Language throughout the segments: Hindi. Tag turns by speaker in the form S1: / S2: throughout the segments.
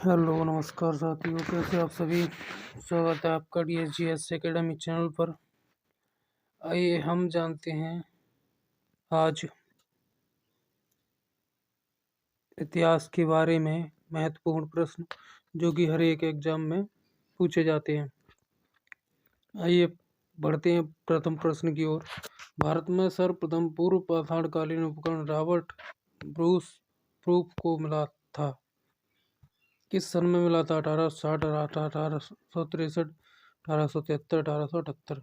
S1: हेलो नमस्कार साथियों, कैसे आप सभी। स्वागत है आपका DSGS एकेडमी चैनल पर। आइए हम जानते हैं आज इतिहास के बारे में महत्वपूर्ण प्रश्न जो कि हर एक एग्जाम में पूछे जाते हैं। आइए बढ़ते हैं प्रथम प्रश्न की ओर। भारत में सर्वप्रथम पूर्व पाषाणकालीन उपकरण रॉबर्ट ब्रूस प्रूफ को मिला था। किस सन में मिला था? 1860, 1863, 1873, 1878।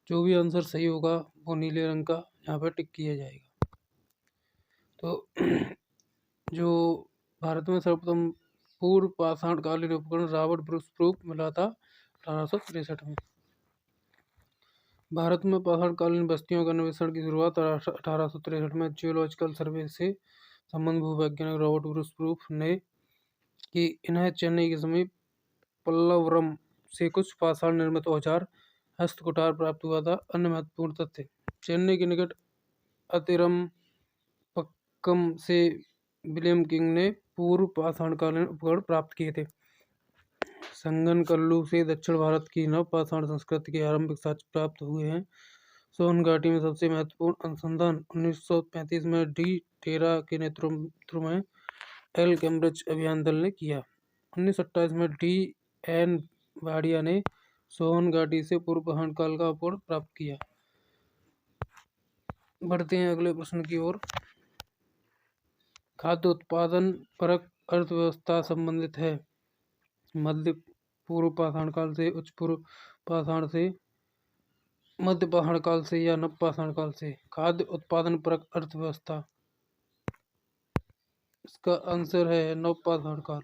S1: जो भी आंसर सही होगा वो नीले रंग का यहाँ पर टिक किया जाएगा। तो जो भारत में सर्वप्रथम पूर्व पाषाणकालीन उपकरण रॉबर्ट ब्रूस प्रूफ मिला था 1863 में। भारत में पाषाणकालीन बस्तियों का अन्वेषण की शुरुआत 1863 में जियोलॉजिकल सर्वे से संबंधित भूवैज्ञानिक रॉबर्ट ब्रूस प्रूफ ने की। इन्हें चेन्नई के समीप पल्लवरम से कुछ पाषाण निर्मित औजार हस्तकुटार प्राप्त हुआ था। अन्य महत्वपूर्ण तथ्य: चेन्नई के निकट अतिरम्पक्कम से विलियम किंग ने पूर्व पाषाणकालीन उपकरण प्राप्त किए थे। संगनकल्लू से दक्षिण भारत की नव पाषाण संस्कृति के आरंभिक साक्ष्य प्राप्त हुए हैं। सोन घाटी में सबसे महत्वपूर्ण अनुसंधान 1935 में डी टेरा के नेतृत्व में एल कैम्ब्रिज अभियान दल ने किया। 1928 में डी एन वाडिया ने सोन घाटी से पूर्व पाषाण काल का उपकरण प्राप्त किया। बढ़ते हैं अगले प्रश्न की ओर। खाद्य उत्पादन परक अर्थव्यवस्था संबंधित है। मध्य पूर्व पाषाण काल से, उच्च पूर्व पाषाण से, मध्य पाषाण काल से या नव पाषाण काल से? खाद्य उत्पादन परक अर्थव्यवस्था, इसका आंसर है नव पाषाण काल।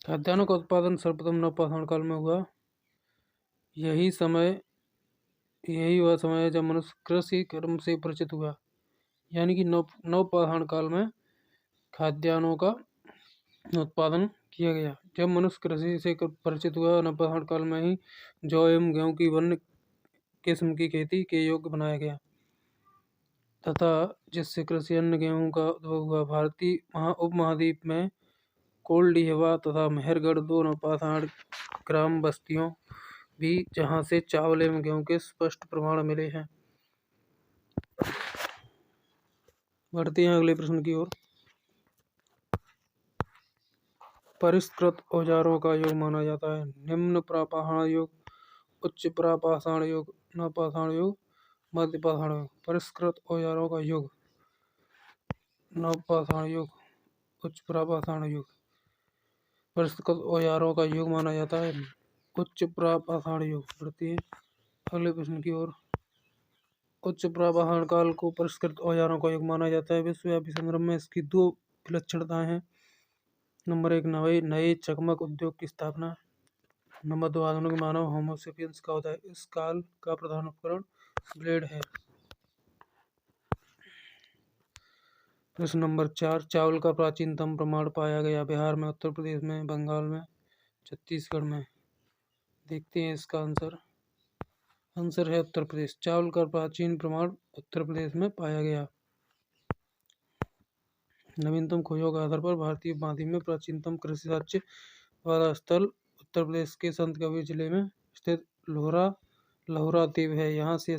S1: खाद्यान्नों का उत्पादन सर्वप्रथम नव पाषाण काल में हुआ। यही वह समय है जब मनुष्य कृषि कर्म से परिचित हुआ। यानी कि नव पाषाण काल में खाद्यान्नों का उत्पादन किया गया। जब मनुष्य कृषि से परिचित हुआ, नव पाषाण काल में ही जौ एवं गेहूं की वन्य किस्म की खेती के योग्य बनाया गया तथा जिससे कृषि अन्न गेहूं का उद्भव हुआ। भारतीय उपमहाद्वीप में कोल्डिहवा तथा मेहरगढ़ दो नवपाषाण ग्राम बस्तियों भी जहां से चावल एवं गेहूं के स्पष्ट प्रमाण मिले हैं। बढ़ते हैं अगले प्रश्न की ओर। परिष्कृत औजारों का योग माना जाता है। निम्न प्रापाषाण युग, उच्च प्रापाषाण युग, नवपाषाण युग, मध्य पाषाण युग। परिष्कृत औजारों का युग: नवपाषाण युग, उच्च प्रापाषाण युग। परिष्कृत औजारों का युग माना जाता है उच्च प्रापाषाण युग। बढ़ती है अगले प्रश्न की ओर। उच्च प्रापाषाण काल को परिष्कृत औजारों का युग माना जाता है। विश्वव्यापी संदर्भ में इसकी दो विलक्षणताएं हैं। नंबर 1, नए चकमक उद्योग की स्थापना। नंबर 2, आधुनिक मानव होमो सेपियंस का उदय। इस काल का प्रधान उपकरण ब्लेड है। प्रश्न नंबर 4, चावल का प्राचीनतम प्रमाण पाया गया। बिहार में, उत्तर प्रदेश में, बंगाल में, छत्तीसगढ़ में। देखते हैं इसका आंसर। आंसर है उत्तर प्रदेश। चावल का प्राचीन प्रमाण उत्तर प्रदेश में पाया गया। नवीनतम खोजों के आधार पर भारतीय उपमहाद्वीप में प्राचीनतम कृषि साक्ष्य वाला स्थल उत्तर प्रदेश के संत कबीर जिले में स्थित लहोरा देव है। यहाँ से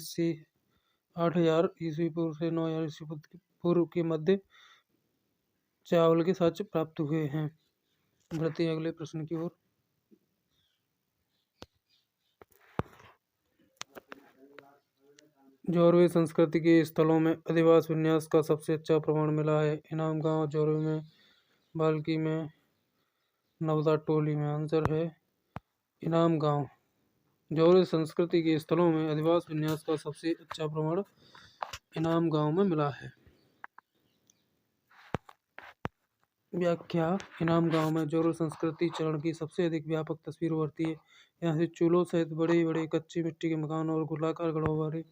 S1: 8000 ईस्वी पूर्व से 9000 ईस्वी पूर्व के मध्य चावल के साक्ष्य प्राप्त हुए हैं। बढ़ते हैं अगले प्रश्न की ओर। जोरवे संस्कृति के स्थलों में अधिवास विन्यास का सबसे अच्छा प्रमाण मिला है। इनाम गांव, जोरवे में, बाल्की में, नवदा टोली में। आंसर है इनाम गांव। जोरवे संस्कृति के स्थलों में अधिवास विन्यास का सबसे अच्छा प्रमाण इनाम गांव में मिला है। व्याख्या: इनाम गांव में जोरवे संस्कृति चरण की सबसे अधिक व्यापक तस्वीर उभरती है। यहाँ से चूल्हों सहित बड़े बड़े कच्चे मिट्टी के मकान और गोलाकार गढ़ों वाले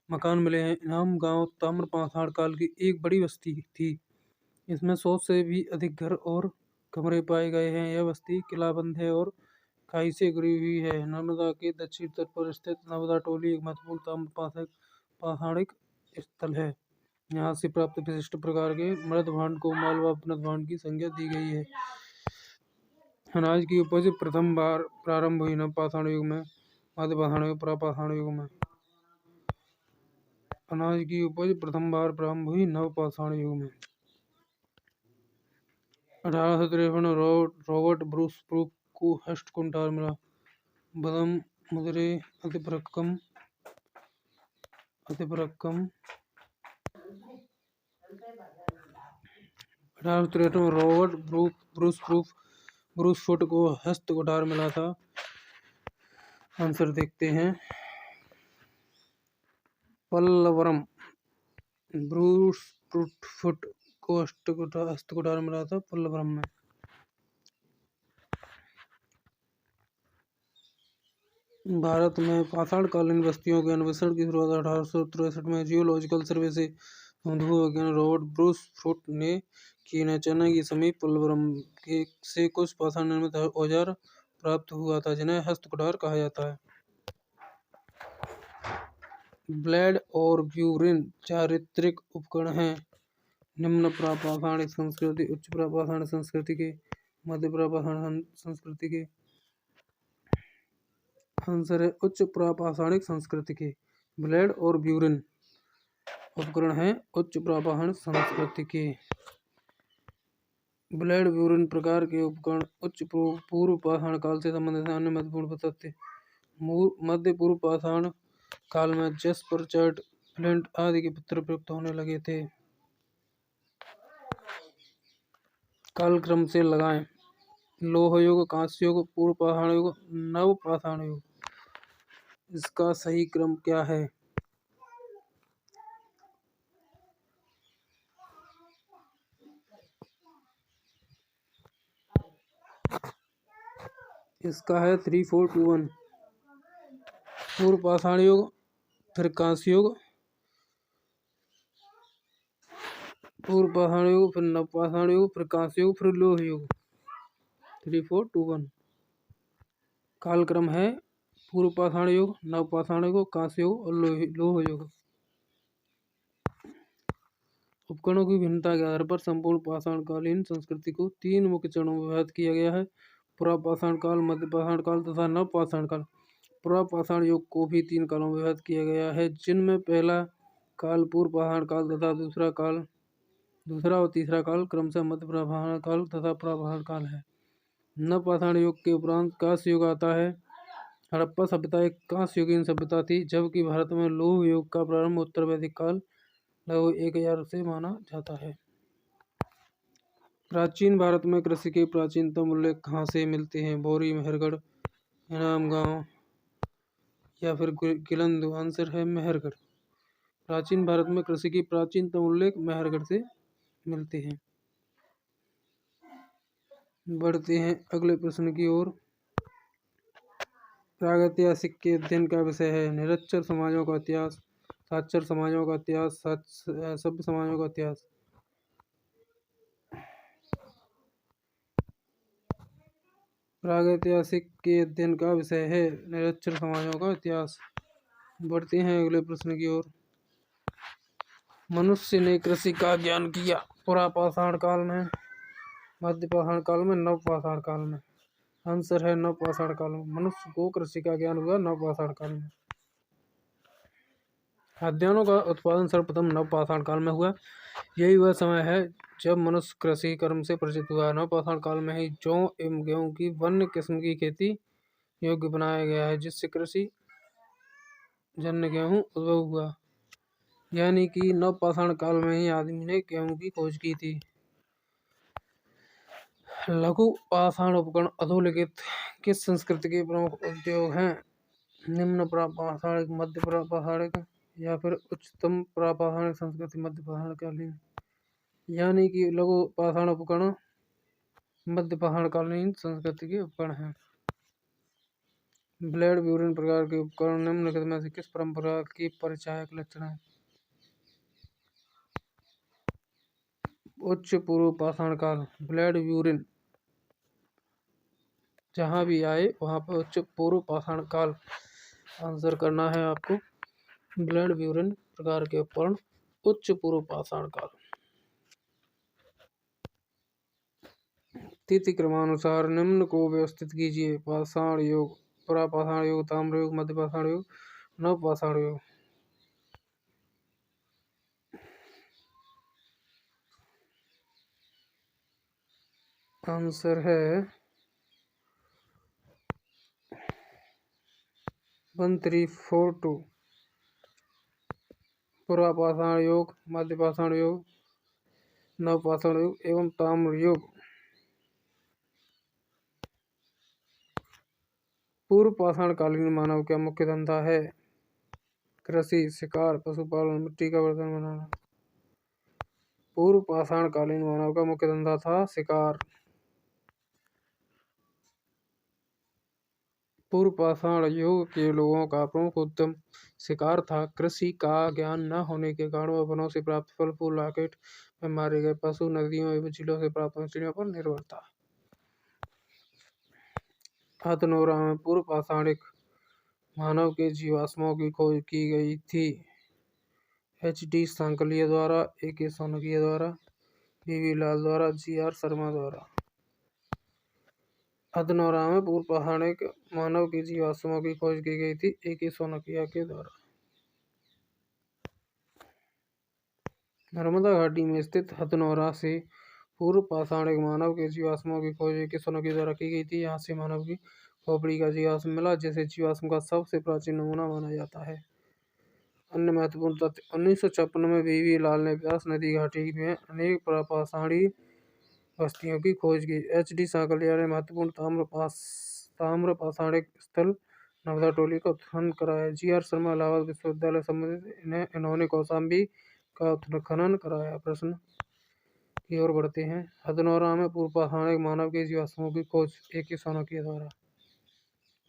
S1: मकान मिले हैं। इनाम गांव ताम्र पाषाण काल की एक बड़ी बस्ती थी। इसमें 100 से भी अधिक घर और कमरे पाए गए हैं। यह बस्ती किलाबंद है और खाई से घिरी हुई है। नर्मदा के दक्षिण तट पर स्थित नवदा टोली एक महत्वपूर्ण ताम्र पाषाणिक स्थल है। यहाँ से प्राप्त विशिष्ट प्रकार के मृत भांड को मालवा अपनत भांड की संज्ञा दी गई है। अनाज की उपज प्रथम बार प्रारंभ हुई नवपाषाण युग में, मध्यपाषाण युग, प्रापाषाण युग में। अनाज की उपज प्रथम बार प्रारंभ हुई नवपाषाण युग में। 1853 रॉबर्ट ब्रूस ब्रूक को हस्ट कुंठार मिला। बदम मुद्रे अतिपरक्कम 1863 में रॉबर्ट ब्रूस फुट को हस्त कुठार मिला था। आंसर देखते हैं। पल्लवरम ब्रूस फुट को हस्त कुठार मिला था पल्लवरम में। भारत में पाषाणकालीन बस्तियों के अन्वेषण की शुरुआत 1863 में जियोलॉजिकल सर्वे से भूविज्ञानी रॉबर्ट ब्रूस फुट ने की। चेन्नई के समीप पल्लवरम से कुछ पाषाण निर्मित औजार प्राप्त हुआ था जिन्हें हस्त कुठार कहा जाता है। ब्लेड और ब्यूरिन चारित्रिक उपकरण हैं। निम्न प्रापाषाणिक संस्कृति उच्च प्रापाषाणिक संस्कृति के, मध्य प्रापाषाणिक संस्कृति के। आंसर है उच्च प्रापाषाणिक संस्कृति के। ब्लेड और ब्यूरिन उपकरण हैं उच्च प्रापाषाणिक संस्कृति के। ब्लेड ब्यूरिन प्रकार के उपकरण उच्च पूर्व पाषाण काल से संबंधित अन्य महत्वपूर्ण तथ्य। मध्य पूर्व पाषाण काल में जैस्पर, चैड, फ्लिंट आदि के पत्थर प्रयुक्त होने लगे थे। कालक्रम से लगाएं। लोह युग, कांस्य युग, पूर्व पाषाण युग, नव पाषाण युग। इसका सही क्रम क्या है? इसका है 3421। पूर्व पाषाण युग, फिर कांस्य युग, पूर्व पाषाण युग, फिर नव पाषाण युग, फिर कांस्य युग, फिर लोह युग। 3421 कालक्रम है। पूर्व पाषाण युग, नव पाषाण युग, कांस्य युग और लोह युग। उपकरणों की भिन्नता के आधार पर संपूर्ण पाषाणकालीन संस्कृति को 3 मुख्य चरणों में विभाजित किया गया है। पुरापाषाण काल, मध्य पाषाण काल तथा नव पाषाण काल। पुरापाषाण युग को भी 3 कालों में विभाजित किया गया है, जिनमें पहला काल पूर्व पाषाण काल तथा दूसरा और तीसरा काल क्रमशः मध्य पाषाण काल तथा पुरापाषाण काल है। नव पाषाण युग के उपरांत कांस्य युग आता है। हड़प्पा सभ्यता एक कांस्य युगीन सभ्यता थी, जबकि भारत में लौह युग का प्रारंभ उत्तर वैदिक काल लगभग 1000 से माना जाता है। प्राचीन भारत में कृषि के प्राचीनतम उल्लेख कहाँ से मिलते हैं? बोरी, मेहरगढ़, इनाम गांव या फिर गिलंदु। आंसर है मेहरगढ़। प्राचीन भारत में कृषि की प्राचीनतम उल्लेख मेहरगढ़ से मिलते हैं। बढ़ते हैं अगले प्रश्न की ओर। प्रागैतिहासिक के अध्ययन का विषय है निरक्षर समाजों का इतिहास, साक्षर समाजों का इतिहास, सभ्य समाजों का इतिहास। प्रागैतिहासिक के अध्ययन का विषय है निरक्षर समाजों का इतिहास। बढ़ते हैं अगले प्रश्न की ओर। मनुष्य ने कृषि का ज्ञान किया पुरापाषाण काल में, मध्य पाषाण काल में, नव पाषाण काल में। आंसर है नव पाषाण काल में। मनुष्य को कृषि का ज्ञान हुआ नव पाषाण काल में। खाद्यान्नों का उत्पादन सर्वप्रथम नव पाषाण काल में हुआ। यही वह समय है जब मनुष्य कृषि कर्म से परिचित हुआ। नव पाषाण काल में ही जौ एवं गेहूं की वन्य किस्म की खेती योग्य बनाया गया है, जिससे कृषि जन्य गेहूं उद्भव हुआ। यानी कि नव पाषाण काल में ही आदमी ने गेहूं की खोज की थी। लघु पाषाण उपकरण अधोलिखित किस संस्कृति के प्रमुख उद्योग हैं? निम्न प्रापाषाणिक, मध्य प्रापाषाणिक या फिर उच्चतम प्रापाषाणिक संस्कृति मध्य पाषाण कालीन। यानी कि लघु पाषाण उपकरण मध्य पाषाण कालीन संस्कृति के उपकरण हैं। ब्लेड ब्यूरिन प्रकार के उपकरण निम्नलिखित में से किस परंपरा की परिचायक लक्षण है? उच्च पूर्व पाषाण काल। ब्लेड ब्यूरिन जहां भी आए वहां पर उच्च पूर्व पाषाण काल आंसर करना है आपको। ब्लेड ब्यूरिन प्रकार के उपकरण उच्च पूर्व पाषाण काल। तिथि क्रमानुसार निम्न को व्यवस्थित कीजिए। पाषाण युग, पुरापाषाण युग, ताम्र युग, मध्य पाषाण युग, नव पाषाण युग। आंसर है 1342। पुरापाषाण युग, मध्य पाषाण युग, नव पाषाण युग एवं ताम्र युग। पूर्व पाषाण कालीन मानव का मुख्य धंधा है? कृषि, शिकार, पशुपालन, मिट्टी का बर्तन बनाना। पूर्व पाषाण कालीन मानव का मुख्य धंधा था शिकार। पूर्व पाषाण युग के लोगों का प्रमुख उद्यम शिकार था। कृषि का ज्ञान न होने के कारण वह वनों से प्राप्त फल फूल, रॉकेट में मारे गए पशु, नदियों एवं झीलों से प्राप्त मछलियों पर निर्भर था। हथनोरा में पूर्व पाषाणिक मानव के जीवाश्मों की खोज की गई थी। H.D. सांकलिया द्वारा, A.K. सोनकिया द्वारा, B.V. लाल द्वारा, G.R. शर्मा द्वारा। हथनोरा में पूर्व पाषाणिक मानव के जीवाश्मों की खोज की गई थी। A.K. सोनकिया के द्वारा। नर्मदा घाटी में स्थित हथनोरा से पूर्व पाषाणिक मानव के जीवाश्मों की खोज A.K. सोनकिया द्वारा की गई थी। यहाँ से मानव की खोपड़ी का जीवाश्म मिला, जिसे जीवाश्म का सबसे प्राचीन नमूना माना जाता है। अन्य महत्वपूर्ण तथ्य: 1956 में B.V. लाल ने व्यास नदी घाटी में अनेक प्रापाषाणी बस्तियों की खोज की। H.D. सांकलिया ने महत्वपूर्ण ताम्र पाषाणिक स्थल नवदा-टोली का उत्खनन कराया। G.R. शर्मा इलाहाबाद विश्वविद्यालय संबंधित इन्होंने कौशाम्बी का उत्खनन कराया। प्रश्न की ओर बढ़ते हैं। हथनोरा में पूर्व पाषाणिक मानव के जीवाश्मों की खोज A.K. सोनकिया द्वारा।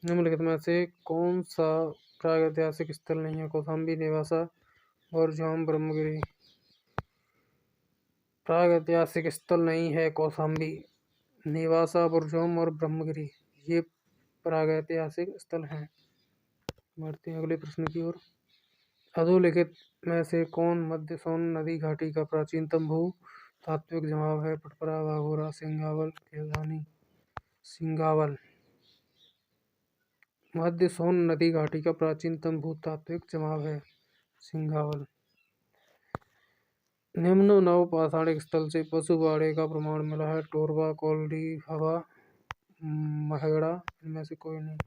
S1: निम्नलिखित में से कौन सा प्रागैतिहासिक स्थल नहीं है? कौशाम्बी, नेवासा, बुरजोम, ब्रह्मगिरी। प्रागैतिहासिक स्थल नहीं है कौशाम्बी, नेवासा, बुरजोम और ब्रह्मगिरी, ये प्रागैतिहासिक स्थल हैं। बढ़ते हैं अगले प्रश्न की ओर। अधोलिखित में से कौन मध्य सोन नदी घाटी का प्राचीनतम भू तात्विक जमाव है? पटपरा, वाघोरा, सिंगावल, केवधानी। सिंगावल। मध्य सोन नदी घाटी का प्राचीनतम भूतात्विक जमाव है सिंगावल। निम्न नव पाषाणिक स्थल से पशु बाड़े का प्रमाण मिला है? टोरबा, कोल्डी, हवा, महगड़ा। इनमें से कोई नहीं।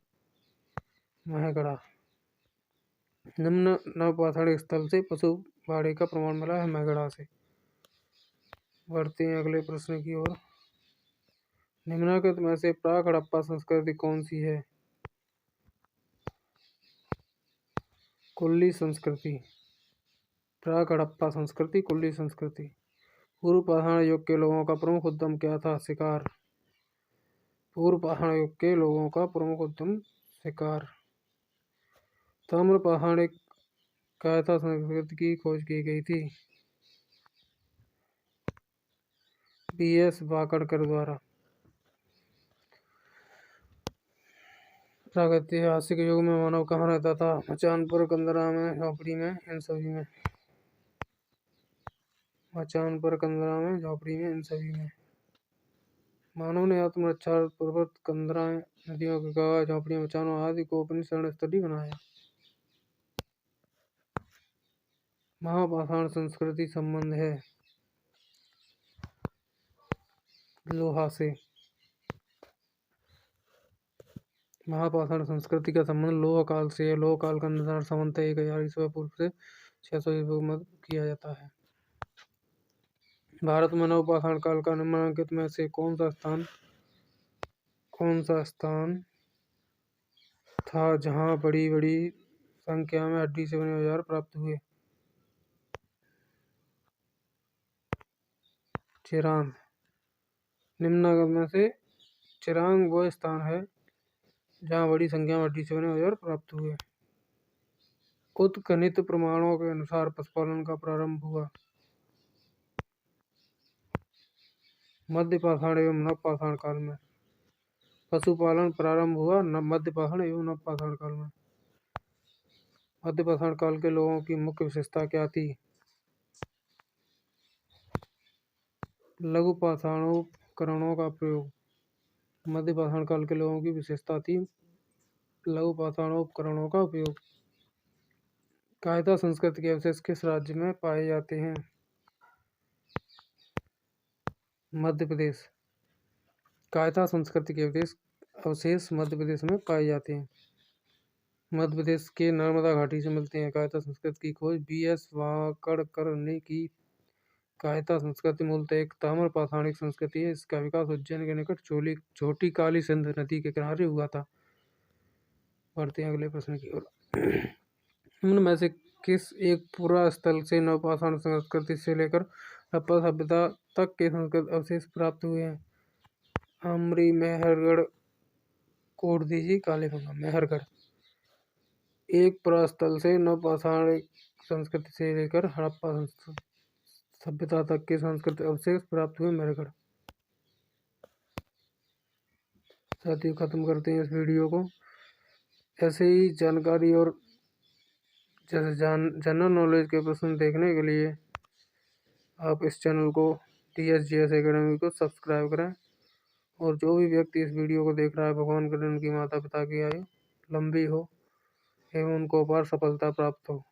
S1: महगड़ा। निम्न नव पाषाणिक स्थल से पशु बाड़े का प्रमाण मिला है महगड़ा से। बढ़ते हैं अगले प्रश्न की ओर। निम्नलिखित में से प्राक हड़प्पा संस्कृति कौन सी है? कुल्ली संस्कृति। प्राक हड़प्पा संस्कृति, कुल्ली संस्कृति। पूर्व पाषाण युग के लोगों का प्रमुख उद्यम क्या था? शिकार। पूर्व पाषाण युग के लोगों का प्रमुख उद्यम शिकार। ताम्र पाषाणिक कायथा संस्कृति की खोज की गई थी। B.S. वाकड़कर द्वारा। प्रागैतिहासिक युग में मानव कहाँ रहता था? मचानपुर, कंदरा में, झोपड़ी में, इन सभी में। मचानपुर, कंदरा में, झोपड़ी में, इन सभी में। मानव ने आत्मरक्षा पूर्वक कंदरा नदियों के गाँव, झोपड़ियाँ, मचानों आदि को अपनी शरण स्थली बनाया। महापाषाण संस्कृति संबंध है लोहा से। महापाषाण संस्कृति का संबंध लोह काल से है। लोह काल का निर्धारण सामान्यतः 1000 ईसा पूर्व से 600 ईसा मध्य किया जाता है। भारत में नवपाषाण काल का निम्नलिखित में से कौन सा स्थान था जहाँ बड़ी बड़ी संख्या में हड्डी से बने औजार प्राप्त हुए? चिरांग। निम्नलिखित में से चिरांग वह स्थान है जहाँ बड़ी संख्या में हड्डी से बने औजार प्राप्त हुए। उत्खनित प्रमाणों के अनुसार पशुपालन का प्रारंभ हुआ? मध्य पाषाण एवं नव पाषाण काल में। पशुपालन प्रारंभ हुआ मध्य पाषाण एवं नव पाषाण काल में। मध्य पाषाण काल के लोगों की मुख्य विशेषता क्या थी? लघु पाषाणोपकरणों का प्रयोग। मध्य पाषाण काल के लोगों की विशेषता थी लघु पाषाणोपकरणों का उपयोग। कायता संस्कृति के अवशेष किस राज्य में पाए जाते हैं? मध्य प्रदेश। कायता संस्कृति के अवशेष मध्य प्रदेश में पाए जाते हैं। मध्य प्रदेश के नर्मदा घाटी से मिलते हैं। कायता संस्कृति की खोज B.S. वाकड़कर ने की। कायता संस्कृति मूलतः एक ताम्र पाषाणिक संस्कृति है। इसका विकास उज्जैन के निकट छोटी काली सिंध नदी के किनारे हुआ था। बढ़ते हैं अगले प्रश्न की ओर। निम्न में से किस एक पुरा स्थल से नवपाषाण संस्कृति से लेकर हड़प्पा सभ्यता तक के संस्कृत अवशेष प्राप्त हुए हैं? आमरी, मेहरगढ़, कोट दीजिए कालीबंगा। मेहरगढ़। एक पुरास्थल से नवपाषाण संस्कृति से लेकर हड़प्पा सभ्यता तक के संस्कृत अवशेष प्राप्त हुए मेहरगढ़। साथियों खत्म करते हैं इस वीडियो को। ऐसे ही जानकारी और जनरल नॉलेज के प्रश्न देखने के लिए आप इस चैनल को TSGS एकेडमी को सब्सक्राइब करें। और जो भी व्यक्ति इस वीडियो को देख रहा है, भगवान करें उनकी माता पिता की आयु लंबी हो एवं उनको अपार सफलता प्राप्त हो।